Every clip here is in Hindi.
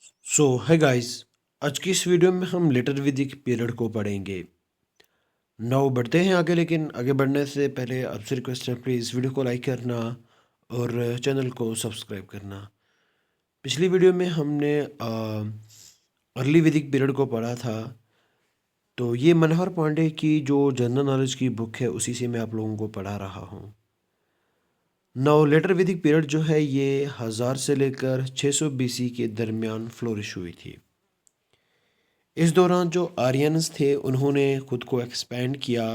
है गाइस। आज की इस वीडियो में हम लेटर वैदिक पीरियड को पढ़ेंगे। नाउ बढ़ते हैं आगे, लेकिन आगे बढ़ने से पहले आपसे रिक्वेस्ट है, प्लीज़ वीडियो को लाइक करना और चैनल को सब्सक्राइब करना। पिछली वीडियो में हमने अर्ली वैदिक पीरियड को पढ़ा था। तो ये मनोहर पांडे की जो जनरल नॉलेज की बुक है उसी से मैं आप लोगों को पढ़ा रहा हूँ। नाउ लेटर वैदिक पीरियड जो है ये 1000 से लेकर 600 BC के दरमियान फ्लोरिश हुई थी। इस दौरान जो आर्यंस थे उन्होंने खुद को एक्सपेंड किया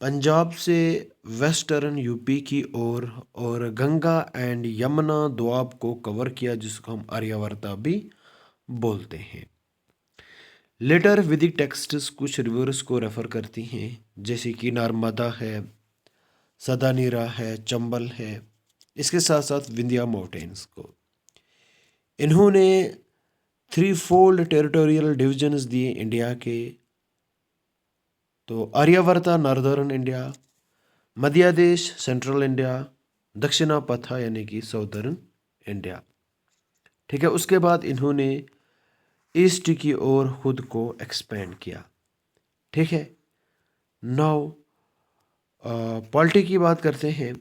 पंजाब से वेस्टर्न यूपी की ओर और गंगा एंड यमुना दोआब को कवर किया, जिसको हम आर्यावर्ता भी बोलते हैं। लेटर वैदिक टेक्स्ट्स कुछ रिवर्स को रेफर करती हैं, जैसे कि नर्मदा है, सदानीरा है, चंबल है, इसके साथ साथ विंध्या माउंटेन्स को। इन्होंने थ्री फोल्ड टेरिटोरियल डिविजन्स दिए इंडिया के। तो आर्यावर्ता नॉर्दर्न इंडिया, मध्य देश सेंट्रल इंडिया, दक्षिणा पथा यानी कि साउदर्न इंडिया। ठीक है, उसके बाद इन्होंने ईस्ट की ओर खुद को एक्सपेंड किया। ठीक है, नाउ पॉलिटी की बात करते हैं।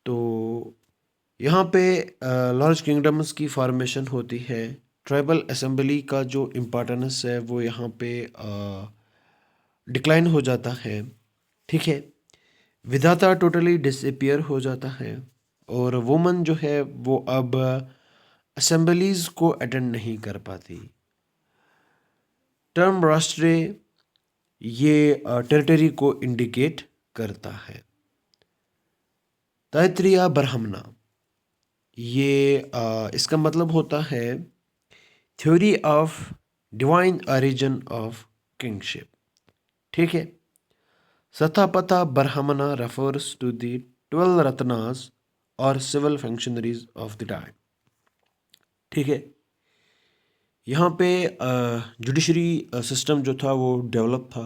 तो यहाँ पे लार्ज किंगडम्स की फॉर्मेशन होती है। ट्राइबल असेंबली का जो इम्पोर्टेंस है वो यहाँ पे डिक्लाइन हो जाता है। ठीक है, विधाता टोटली डिसअपियर हो जाता है और वुमन जो है वो अब असेंबलीज को अटेंड नहीं कर पाती। टर्म राष्ट्रीय ये टेरिटरी को इंडिकेट करता है। तैतरीय ब्राह्मणा ये इसका मतलब होता है theory of divine origin of kingship. ठीक है, सतापता ब्राह्मणा रेफर्स टू द 12 रत्नास और civil functionaries of the time. ठीक है, यहाँ पे जुडिशरी सिस्टम जो था वो डेवलप था।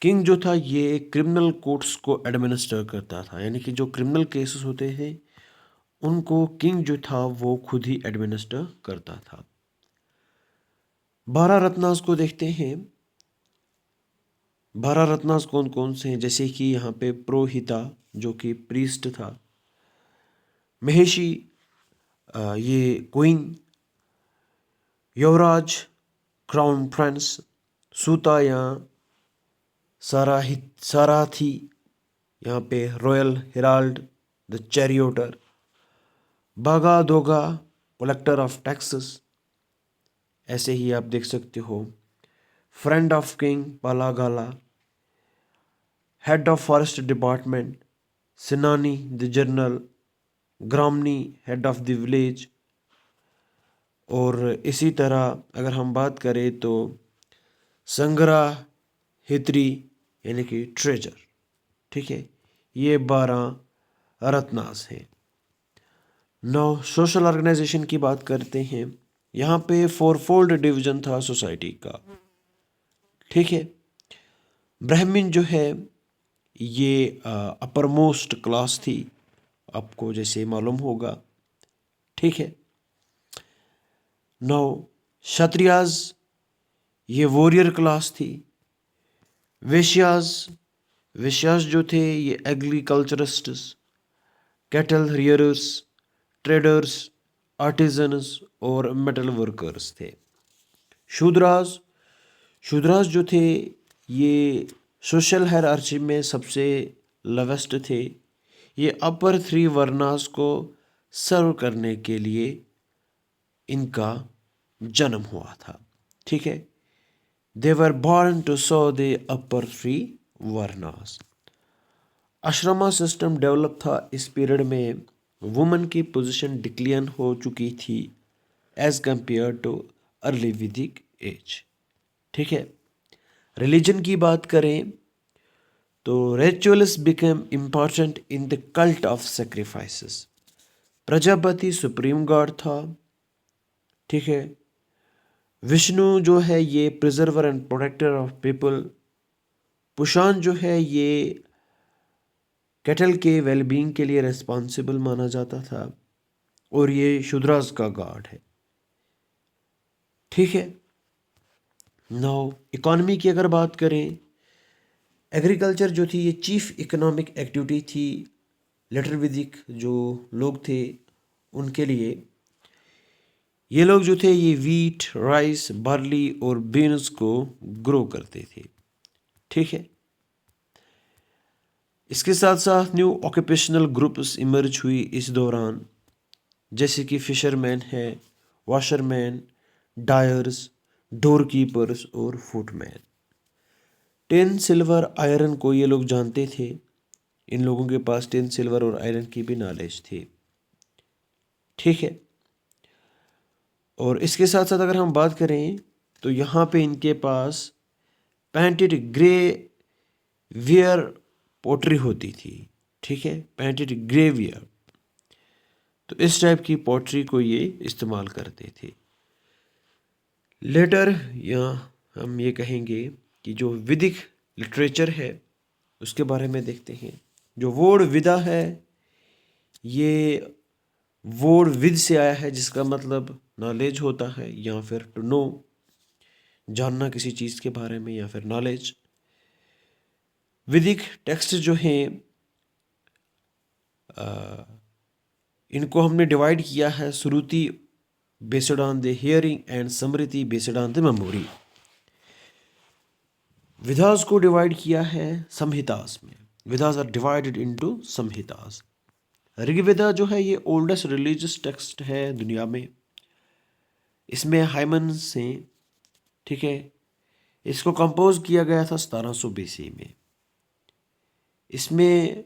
किंग जो था ये क्रिमिनल कोर्ट्स को एडमिनिस्टर करता था, यानी कि जो क्रिमिनल केसेस होते हैं उनको किंग जो था वो खुद ही एडमिनिस्टर करता था। 12 रत्नास को देखते हैं। 12 रत्नास कौन कौन से हैं, जैसे कि यहाँ पे पुरोहिता जो कि प्रीस्ट था, महेशी ये क्वीन, युवराज क्राउन प्रिंस, सूता या साराथी यहाँ पे रॉयल हेराल्ड द चैरियोटर, बागा दोगा कलेक्टर ऑफ टैक्सेस, ऐसे ही आप देख सकते हो फ्रेंड ऑफ किंग पालागाला, हेड ऑफ फॉरेस्ट डिपार्टमेंट सिनानी द जनरल, ग्रामनी हेड ऑफ द विलेज। और इसी तरह अगर हम बात करें तो संग्रह हित्री यानी कि ट्रेजर। ठीक है, ये 12 रत्नास हैं। नौ सोशल ऑर्गेनाइजेशन की बात करते हैं। यहाँ पे फोरफोल्ड डिवीजन था सोसाइटी का। ठीक है, ब्राह्मण जो है ये अपर मोस्ट क्लास थी, आपको जैसे मालूम होगा। ठीक है, नौ क्षत्रियाज ये वॉरियर क्लास थी। वेश्याज वेश्याज जो थे ये एग्रीकल्चरिस्ट्स, कैटल रियरर्स, ट्रेडर्स, आर्टिजन्स और मेटल वर्कर्स थे। शूद्रास शूद्रास जो थे ये सोशल हायरार्ची में सबसे लोवेस्ट थे। ये अपर 3 वर्नास को सर्व करने के लिए इनका जन्म हुआ था। ठीक है, they were born to so the upper 3 वर्नास। आश्रमा सिस्टम डेवलप था इस पीरियड में। वुमेन की पोजीशन डिक्लाइन हो चुकी थी age compared to early Vedic age. ठीक है, रिलीजन की बात करें तो rituals become important in the cult of sacrifices. Prajapati supreme god था। ठीक है, विष्णु जो है ये preserver and protector of people. Pushan जो है ये कैटल के वेलबींग के लिए रिस्पॉन्सिबल माना जाता था। और ये शूद्रास का गॉड है। ठीक है। नाउ इकोनॉमी की अगर बात करें, एग्रीकल्चर जो थी ये चीफ इकोनॉमिक एक्टिविटी थी लेटर वैदिक जो लोग थे उनके लिए। ये लोग जो थे ये वीट, राइस, बार्ली और बीन्स को ग्रो करते थे। ठीक है। इसके साथ साथ न्यू ऑक्यूपेशनल ग्रुप्स इमर्ज हुई इस दौरान, जैसे कि फिशरमैन है, वॉशरमैन, डायर्स, डोर कीपर्स और फुटमैन। टिन, सिल्वर, आयरन को ये लोग जानते थे। इन लोगों के पास टिन, सिल्वर और आयरन की भी नॉलेज थी। ठीक है। और इसके साथ साथ अगर हम बात करें तो यहाँ पे इनके पास पेंटेड ग्रे वियर पोट्री होती थी। ठीक है, पेंटेड ग्रे वियर। तो इस टाइप की पोट्री को ये इस्तेमाल करते थे। लेटर यहाँ हम ये कहेंगे कि जो वैदिक लिटरेचर है उसके बारे में देखते हैं। जो वर्ड विदा है ये वर्ड विद से आया है, जिसका मतलब नॉलेज होता है या फिर टू नो, जानना किसी चीज़ के बारे में या फिर नॉलेज। वैदिक टेक्स्ट जो हैं इनको हमने डिवाइड किया है Shruti based on the hearing and Smriti based on the memory. Vedas को डिवाइड किया है संहितास में। Vedas are divided into Samhitas. Rigveda जो है ये ओल्डेस्ट रिलीजियस टेक्स्ट है दुनिया में। इसमें हाइमन्स हैं। ठीक है। इसको कंपोज किया गया था 1700 BC में। इसमें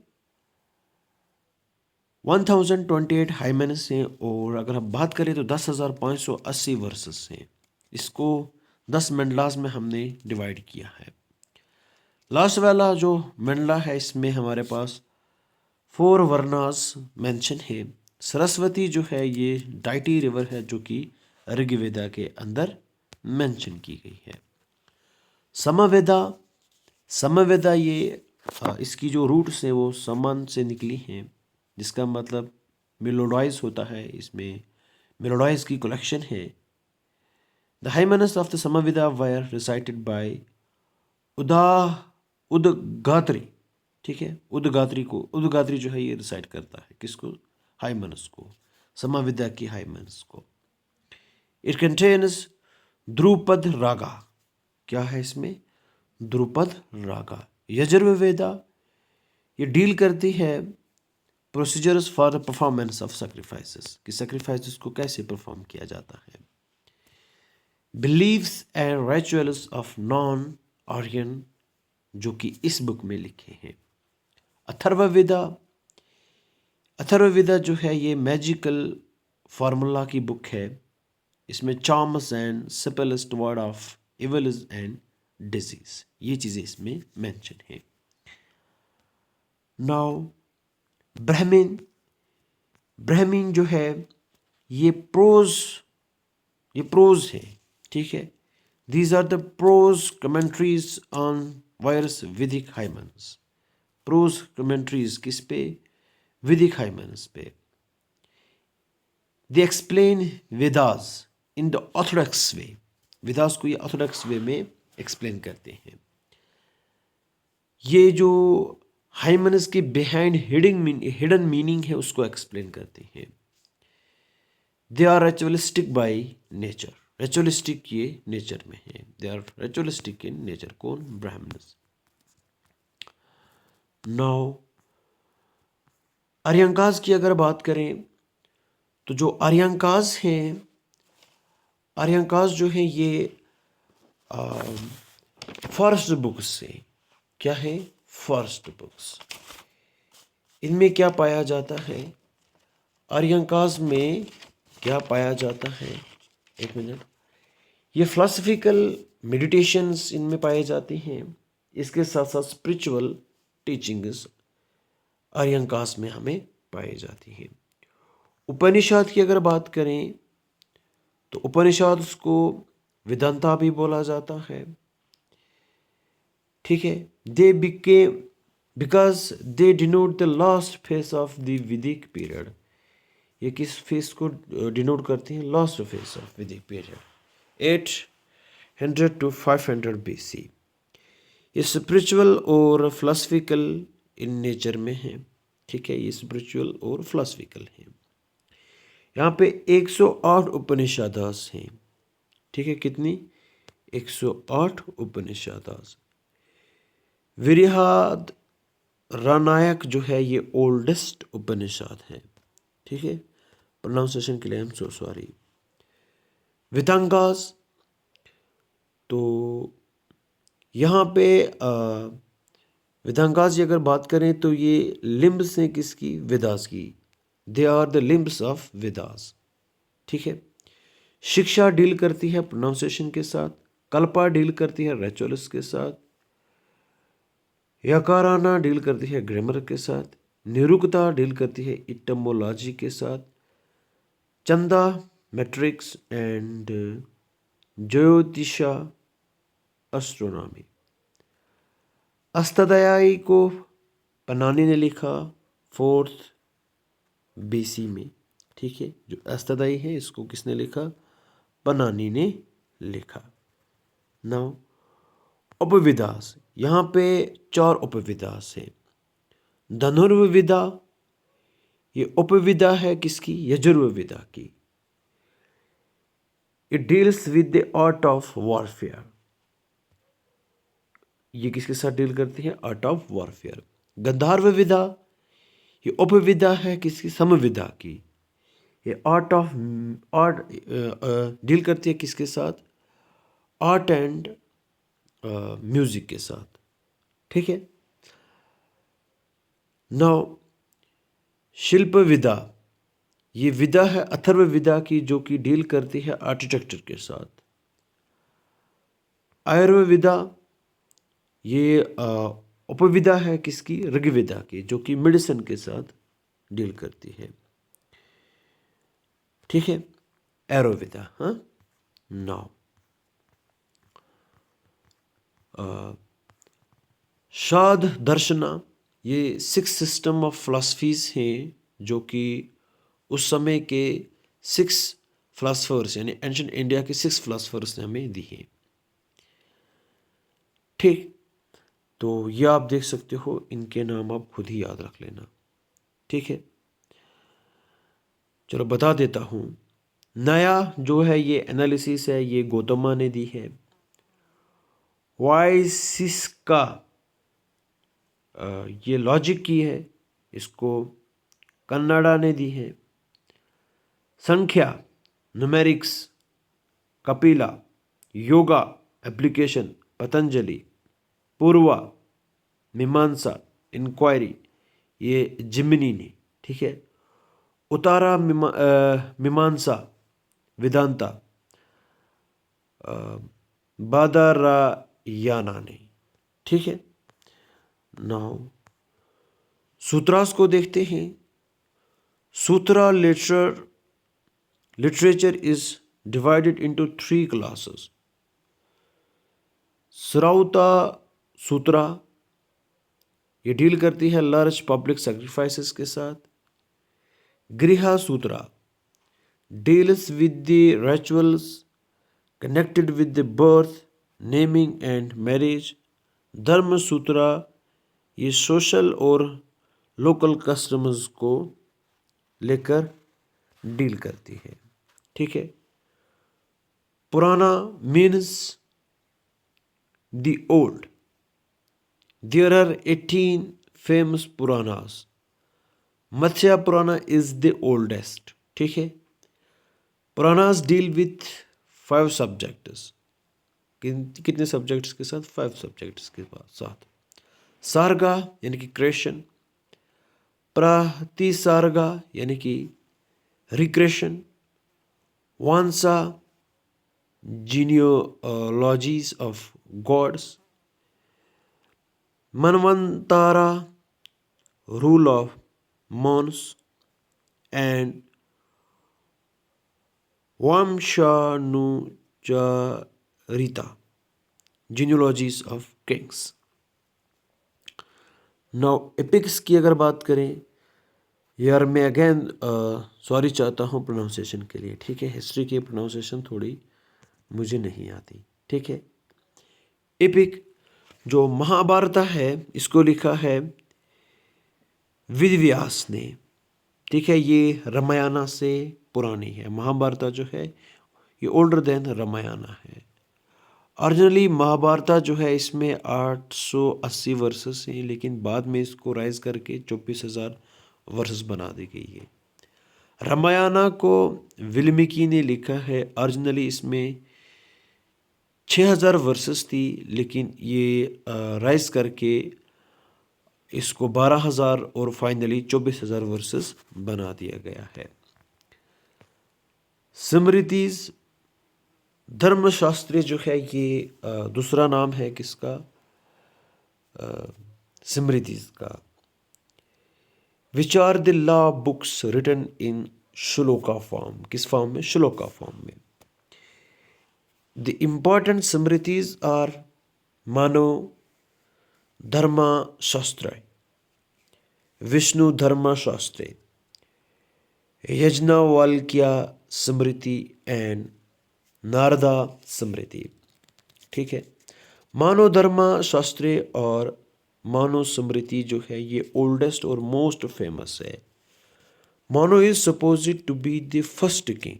1028 हाइमेन्स हैं और अगर हम बात करें तो 10,580 वर्सेस हैं। इसको 10 मंडलास में हमने डिवाइड किया है। लास्ट वाला जो मंडला है इसमें हमारे पास 4 वर्णास मेंशन है। सरस्वती जो है ये डाइटी रिवर है जो कि ऋग्वेदा के अंदर मेंशन की गई है। समवेदा, समवेदा ये इसकी जो रूट्स हैं वो समन से निकली हैं, जिसका मतलब मेलोडाइज होता है। इसमें मेलोडाइज की कलेक्शन है। The hymns of the Samaveda were recited by Udgatri. ठीक है, उदगात्री जो है ये रिसाइट करता है किसको? हाइमेनस को, समवेदा की हाइमेनस को। इट कंटेन्स ध्रुपद रागा। क्या है इसमें? ध्रुपद रागा। यजुर्वेदा ये डील करती है procedures for the performance of sacrifices, कि सेक्रीफाइसेस को कैसे परफॉर्म किया जाता है। Believes and rituals of non Aryan जो कि इस बुक में लिखे हैं। अथर्ववेदा, अथर्ववेदा जो है ये मैजिकल फार्मूला की बुक है। इसमें charms and simplest word of evils and disease, ये चीज़ें इसमें मेंशन है। नाउ ब्राह्मण, ब्राह्मण जो है ये प्रोज है। ठीक है। These are the prose commentaries on various Vedic hymns. Prose commentaries किस पे? वैदिक हाइमेन्स पे। They explain Vedas in the orthodox way. Vedas को ये ऑर्थोडॉक्स वे में एक्सप्लेन करते हैं। ये जो हाइमेनस के बिहाइंड हिडन मीनिंग है उसको एक्सप्लेन करते हैं। They are ritualistic by nature. Ritualistic ये नेचर में है। They are ritualistic in nature. कौन? ब्राह्मण्स। नाउ आर्यंकास की अगर बात करें तो जो आर्यंकास हैं, आर्यंकास जो है ये फर्स्ट बुक्स से, क्या है? First books. इनमें क्या पाया जाता है? आर्यंकास में क्या पाया जाता है? एक मिनट। ये फिलोसफिकल मेडिटेशंस इनमें पाए जाते हैं। इसके साथ साथ स्पिरिचुअल टीचिंग्स आर्यंकास में हमें पाई जाती हैं। उपनिषद की अगर बात करें तो उपनिषद को वेदांता भी बोला जाता है। ठीक है। They because they denote the last phase of the Vedic period. ये किस फेज को डिनोट करते हैं? Last phase of Vedic period, 800 to 500 BC। ये स्पिरिचुअल और फिलोसफिकल इन नेचर में है, ठीक है, ये स्पिरिचुअल और फिलोसफिकल है। यहाँ पे 108 उपनिषदास हैं, ठीक है, कितनी? 108 उपनिषदास। विरिहाद रानायक जो है ये ओल्डेस्ट उपनिषद है, ठीक है, प्रोनाउंसिएशन के लिए आई एम सो सॉरी। वेदांगास, तो यहाँ पे वेदांगास की अगर बात करें तो ये लिम्ब्स हैं किसकी? वेदास की। They are the limbs of Vedas, ठीक है। शिक्षा डील करती है प्रोनाउंसिएशन के साथ, कल्पा डील करती है रिचुअल्स के साथ, यकाराना डील करती है ग्रामर के साथ, निरुक्ता डील करती है इटमोलॉजी के साथ, चंदा matrix and Jyotisha astronomy. Ashtadhyayi को पन्नानी ने लिखा 4th BC में, ठीक है। जो अष्टाध्यायी है इसको किसने लिखा? पन्नानी ने लिखा। नाउ उपविदास, यहाँ पे 4 उपविदास है। धनुर्विदा, ये उपविदा है किसकी? यजुर्वेदा की। It deals with the art of warfare, ये किसके साथ डील करती है? Art of warfare. गंधर्व विदा, ये उपविदा है किसकी? समविदा की। ये आर्ट डील करती है किसके साथ? आर्ट एंड म्यूजिक के साथ, ठीक है। नाउ शिल्प विदा, ये विदा है अथर्व विदा की जो कि डील करती है आर्किटेक्चर के साथ। आयुर्वेदा, ये उपविदा है किसकी? ऋग्वेदा की, जो कि मेडिसिन के साथ डील करती है, ठीक है। एरोविदा, हाँ। नाउ शाद दर्शना, ये 6 सिस्टम ऑफ फिलॉसफीज हैं जो कि उस समय के 6 फिलासफर्स यानी एंशिएंट इंडिया के 6 फिलासफर्स ने हमें दी हैं, ठीक। तो ये आप देख सकते हो, इनके नाम आप खुद ही याद रख लेना, ठीक है। चलो बता देता हूँ। नया जो है ये एनालिसिस है, ये गौतमा ने दी है। वाइसिस्का ये लॉजिक की है, इसको कन्नाडा ने दी है। संख्या न्यूमेरिक्स कपिला, योगा एप्लीकेशन पतंजलि, पूर्वा मीमांसा इंक्वायरी ये जिमिनी ने, ठीक है। उत्तरा मीमांसा वेदांता बादरायना ने, ठीक है। नाउ सूत्रास को देखते हैं। Sutra literature is divided into 3 classes. Shrauta Sutra, ये डील करती है लार्ज पब्लिक सैक्रिफाइसेस के साथ। Grihya Sutra deals with the rituals connected with the birth, naming and marriage. Dharma Sutra ये सोशल और लोकल कस्टम्स को लेकर डील करती है, ठीक है। Purana means the old. There are 18 famous Puranas. Matsya Purana is the oldest, ठीक है। Puranas deal with 5 subjects. कितने सब्जेक्ट्स के साथ? 5 सब्जेक्ट्स के साथ। सार्गा यानी कि क्रिएशन, प्रतिसार्गा यानी कि recreation, Vamsha genealogies of gods, Manvantara rule of Manus and Vamshanucharita genealogies of kings. Now epics की अगर बात करें यार मैं अगेन सॉरी चाहता हूँ प्रोनाउंसिएशन के लिए, ठीक है। हिस्ट्री की प्रोनाउंसिएशन थोड़ी मुझे नहीं आती, ठीक है। एपिक जो महाभारत है इसको लिखा है वेद व्यास ने, ठीक है। ये रामायण से पुरानी है। महाभारत जो है ये ओल्डर देन रामायण है। ओरिजिनली महाभारत जो है इसमें 880 वर्सेस हैं, लेकिन बाद में इसको राइज करके 24,000 वर्सेस बना दी गई है। रामायण को वाल्मीकि ने लिखा है। ओरिजिनली इसमें 6,000 वर्सेस थी, लेकिन ये राइज करके इसको 12,000 और फाइनली 24,000 वर्सेस बना दिया गया है। स्मृतिज धर्मशास्त्र जो है ये दूसरा नाम है किसका, स्मृतिज का। Which are the law books written in shloka form, किस फॉर्म में, श्लोका फॉर्म में। The important Smritis are Manu Dharmashastra, Vishnu Dharmashastra, Yajnavalkya Smriti and Narada Smriti, ठीक है। मानव धर्म शास्त्र और मानव स्मृति जो है ये ओल्डेस्ट और मोस्ट फेमस है। Manu is supposed to be the first king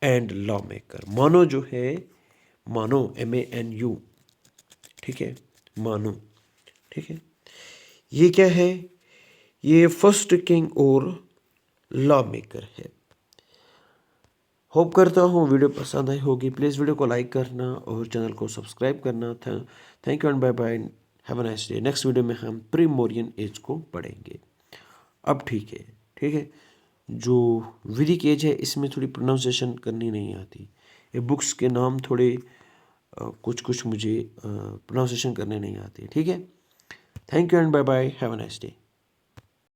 and lawmaker. Manu जो है, मानो MANU, ठीक है, मानो, ठीक है। ये क्या है, ये फर्स्ट किंग और लॉ मेकर है। होप करता हूँ वीडियो पसंद आई होगी। प्लीज़ वीडियो को लाइक करना और चैनल को सब्सक्राइब करना था। Thank you and bye bye, have a nice day. Next video में हम प्रीमोरियन एज को पढ़ेंगे। अब ठीक है, ठीक है। जो वैदिक एज है इसमें थोड़ी प्रोनाउंसिएशन करनी नहीं आती। ये बुक्स के नाम थोड़े कुछ कुछ मुझे प्रोनाउंसिएशन करने नहीं आते, ठीक है। Thank you and bye bye, have a nice day.